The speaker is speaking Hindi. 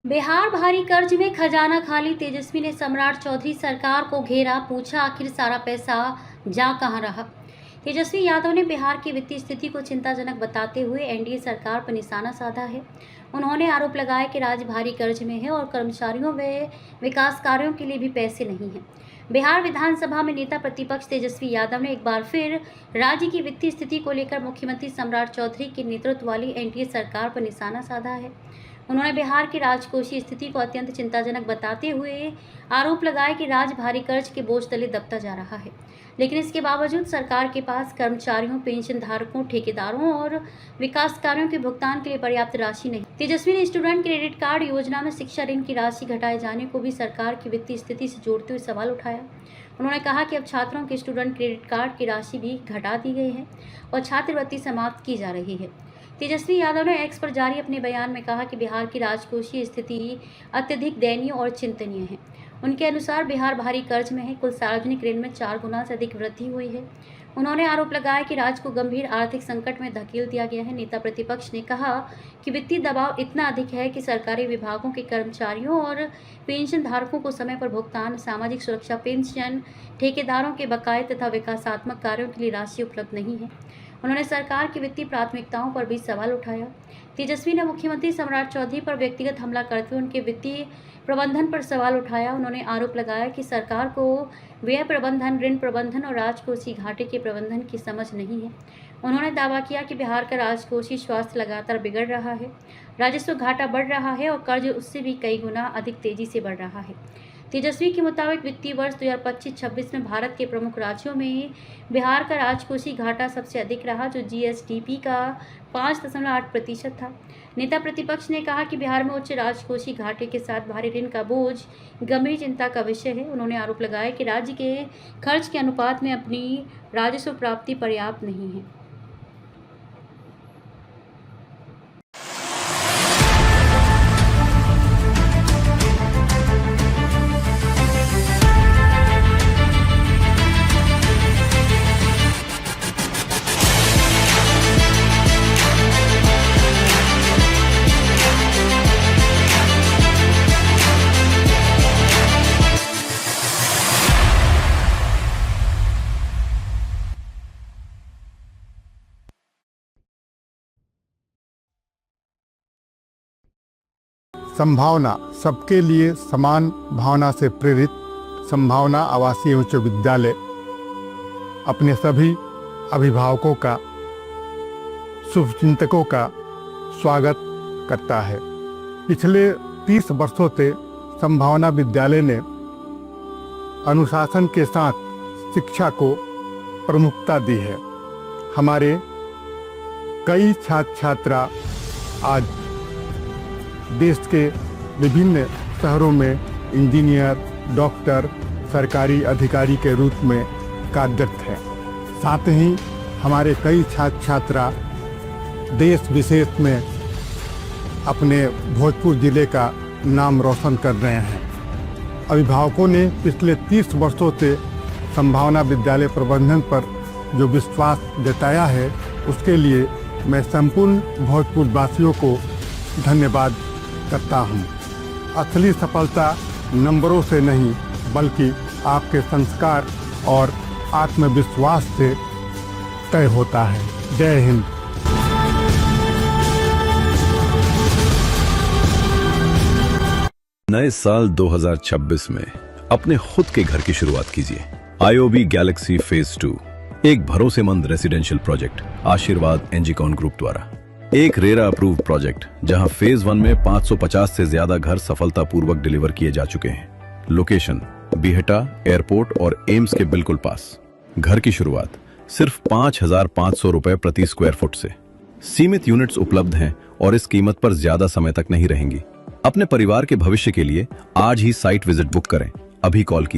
बिहार भारी कर्ज में खजाना खाली, तेजस्वी ने सम्राट चौधरी सरकार को घेरा, पूछा आखिर सारा पैसा जा कहां रहा। तेजस्वी यादव ने बिहार की वित्तीय स्थिति को चिंताजनक बताते हुए एनडीए सरकार पर निशाना साधा है। उन्होंने आरोप लगाया कि राज्य भारी कर्ज में है और कर्मचारियों व विकास कार्यों के लिए भी पैसे नहीं हैं। बिहार विधानसभा में नेता प्रतिपक्ष तेजस्वी यादव ने एक बार फिर राज्य की वित्तीय स्थिति को लेकर मुख्यमंत्री सम्राट चौधरी के नेतृत्व वाली एनडीए सरकार पर निशाना साधा है। उन्होंने बिहार की राजकोषीय स्थिति को अत्यंत चिंताजनक बताते हुए आरोप लगाया कि राज्य भारी कर्ज के बोझ तले दबता जा रहा है, लेकिन इसके बावजूद सरकार के पास कर्मचारियों, पेंशन धारकों, ठेकेदारों और विकास कार्यों के भुगतान के लिए पर्याप्त राशि नहीं। तेजस्वी ने स्टूडेंट क्रेडिट कार्ड योजना में शिक्षा ऋण की राशि घटाए जाने को भी सरकार की वित्तीय स्थिति से जोड़ते हुए सवाल उठाया। उन्होंने कहा कि अब छात्रों के स्टूडेंट क्रेडिट कार्ड की राशि भी घटा दी गई है और छात्रवृत्ति समाप्त की जा रही है। तेजस्वी यादव ने एक्स पर जारी अपने बयान में कहा कि बिहार की राजकोषीय स्थिति अत्यधिक दयनीय और चिंतनीय है। उनके अनुसार बिहार भारी कर्ज में है, कुल सार्वजनिक ऋण में 4 गुना से अधिक वृद्धि हुई है। उन्होंने आरोप लगाया कि राज्य को गंभीर आर्थिक संकट में धकेल दिया गया है। नेता प्रतिपक्ष ने कहा कि वित्तीय दबाव इतना अधिक है कि सरकारी विभागों के कर्मचारियों और पेंशन धारकों को समय पर भुगतान, सामाजिक सुरक्षा पेंशन, ठेकेदारों के बकाये तथा विकासात्मक कार्यों के लिए राशि उपलब्ध नहीं है। उन्होंने सरकार की वित्तीय प्राथमिकताओं पर भी सवाल उठाया। तेजस्वी ने मुख्यमंत्री सम्राट चौधरी पर व्यक्तिगत हमला करते हुए उनके वित्तीय प्रबंधन पर सवाल उठाया। उन्होंने आरोप लगाया कि सरकार को व्यय प्रबंधन, ऋण प्रबंधन और राजकोषीय घाटे के प्रबंधन की समझ नहीं है। उन्होंने दावा किया कि बिहार का राजकोषीय स्वास्थ्य लगातार बिगड़ रहा है, राजस्व घाटा बढ़ रहा है और कर्ज उससे भी कई गुना अधिक तेजी से बढ़ रहा है। तेजस्वी के मुताबिक वित्तीय वर्ष 2025-26 में भारत के प्रमुख राज्यों में बिहार का राजकोषीय घाटा सबसे अधिक रहा, जो जीएसडीपी का 5.8% था। नेता प्रतिपक्ष ने कहा कि बिहार में उच्च राजकोषीय घाटे के साथ भारी ऋण का बोझ गंभीर चिंता का विषय है। उन्होंने आरोप लगाया कि राज्य के खर्च के अनुपात में अपनी राजस्व प्राप्ति पर्याप्त नहीं है। संभावना सबके लिए समान भावना से प्रेरित संभावना आवासीय उच्च विद्यालय अपने सभी अभिभावकों का, शुभचिंतकों का स्वागत करता है। पिछले 30 वर्षों से संभावना विद्यालय ने अनुशासन के साथ शिक्षा को प्रमुखता दी है। हमारे कई छात्र छात्रा आज देश के विभिन्न शहरों में इंजीनियर, डॉक्टर, सरकारी अधिकारी के रूप में कार्यरत हैं। साथ ही हमारे कई छात्र छात्रा देश विदेश में अपने भोजपुर जिले का नाम रोशन कर रहे हैं। अभिभावकों ने पिछले 30 वर्षों से संभावना विद्यालय प्रबंधन पर जो विश्वास जताया है, उसके लिए मैं संपूर्ण भोजपुर वासियों को धन्यवाद करता हूँ। असली सफलता नंबरों से नहीं, बल्कि आपके संस्कार और आत्मविश्वास से तय होता है। जय हिंद। नए साल 2026 में अपने खुद के घर की शुरुआत कीजिए। IOB गैलेक्सी फेज 2 एक भरोसेमंद रेसिडेंशियल प्रोजेक्ट आशीर्वाद एनजीकॉन ग्रुप द्वारा। एक रेरा अप्रूव्ड प्रोजेक्ट जहां फेज 1 में 550 से ज्यादा घर सफलतापूर्वक डिलीवर किए जा चुके हैं। लोकेशन बीहटा एयरपोर्ट और एम्स के बिल्कुल पास। घर की शुरुआत सिर्फ 5,500 रुपए प्रति स्क्वायर फुट से। सीमित यूनिट्स उपलब्ध हैं और इस कीमत पर ज्यादा समय तक नहीं रहेंगी। अपने परिवार के भविष्य के लिए आज ही साइट विजिट बुक करें। अभी कॉल कीजिए।